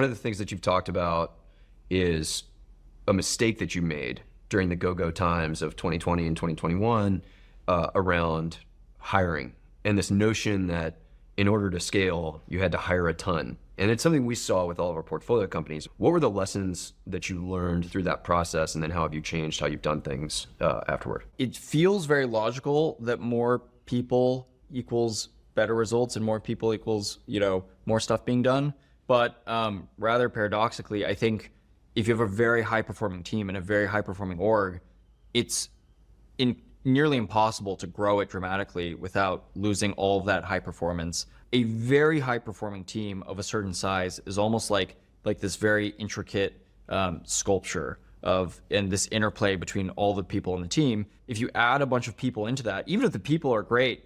One of the things that you've talked about is a mistake that you made during the go-go times of 2020 and 2021 around hiring, and this notion that in order to scale, you had to hire a ton. And it's something we saw with all of our portfolio companies. What were the lessons that you learned through that process, and then how have you changed how you've done things afterward? It feels very logical that more people equals better results and more people equals, more stuff being done. But rather paradoxically, I think if you have a very high performing team and a very high performing org, it's nearly impossible to grow it dramatically without losing all of that high performance. A very high performing team of a certain size is almost like this very intricate sculpture and this interplay between all the people in the team. If you add a bunch of people into that, even if the people are great,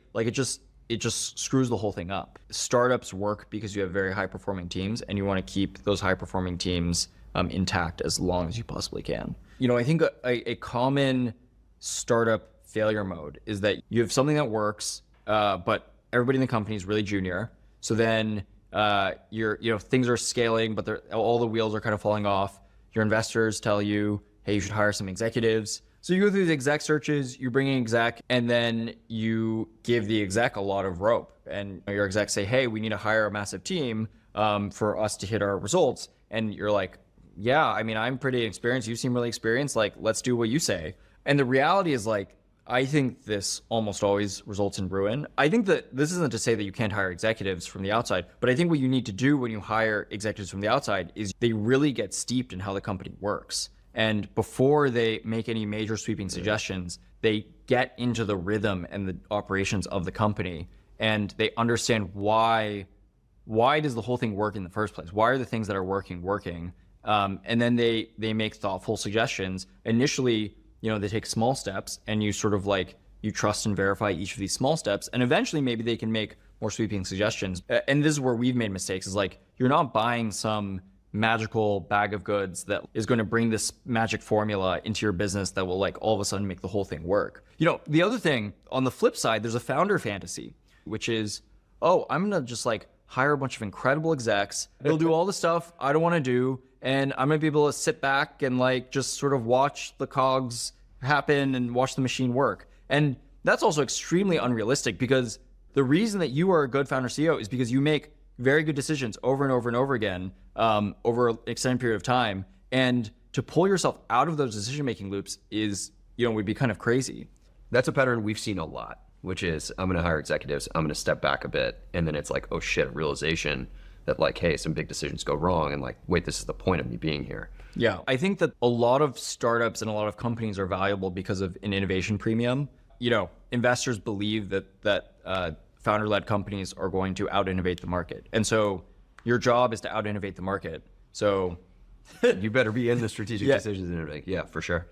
it just screws the whole thing up. Startups work because you have very high performing teams, and you want to keep those high performing teams intact as long as you possibly can. I think a common startup failure mode is that you have something that works, but everybody in the company is really junior. So then things are scaling, but all the wheels are kind of falling off. Your investors tell you, hey, you should hire some executives. So you go through the exec searches, you bring in exec, and then you give the exec a lot of rope. And your execs say, hey, we need to hire a massive team for us to hit our results. And you're like, yeah, I'm pretty experienced. You seem really experienced. Let's do what you say. And the reality is I think this almost always results in ruin. I think that this isn't to say that you can't hire executives from the outside, but I think what you need to do when you hire executives from the outside is they really get steeped in how the company works. And before they make any major sweeping suggestions, they get into the rhythm and the operations of the company, and they understand why does the whole thing work in the first place? Why are the things that are working? And then they make thoughtful suggestions. Initially, they take small steps, and you sort of you trust and verify each of these small steps, and eventually maybe they can make more sweeping suggestions. And this is where we've made mistakes, is you're not buying some magical bag of goods that is going to bring this magic formula into your business that will all of a sudden make the whole thing work. The other thing on the flip side, there's a founder fantasy, which is, oh, I'm going to just hire a bunch of incredible execs. They'll do all the stuff I don't want to do. And I'm going to be able to sit back and just sort of watch the cogs happen and watch the machine work. And that's also extremely unrealistic, because the reason that you are a good founder CEO is because you make very good decisions over and over and over again over an extended period of time. And to pull yourself out of those decision-making loops is, would be kind of crazy. That's a pattern we've seen a lot, which is I'm going to hire executives, I'm going to step back a bit, and then it's oh shit, realization that hey, some big decisions go wrong, and wait, this is the point of me being here. Yeah, I think that a lot of startups and a lot of companies are valuable because of an innovation premium. Investors believe that founder-led companies are going to out-innovate the market. And so your job is to out-innovate the market. So you better be in the strategic decisions and everything. Yeah, for sure.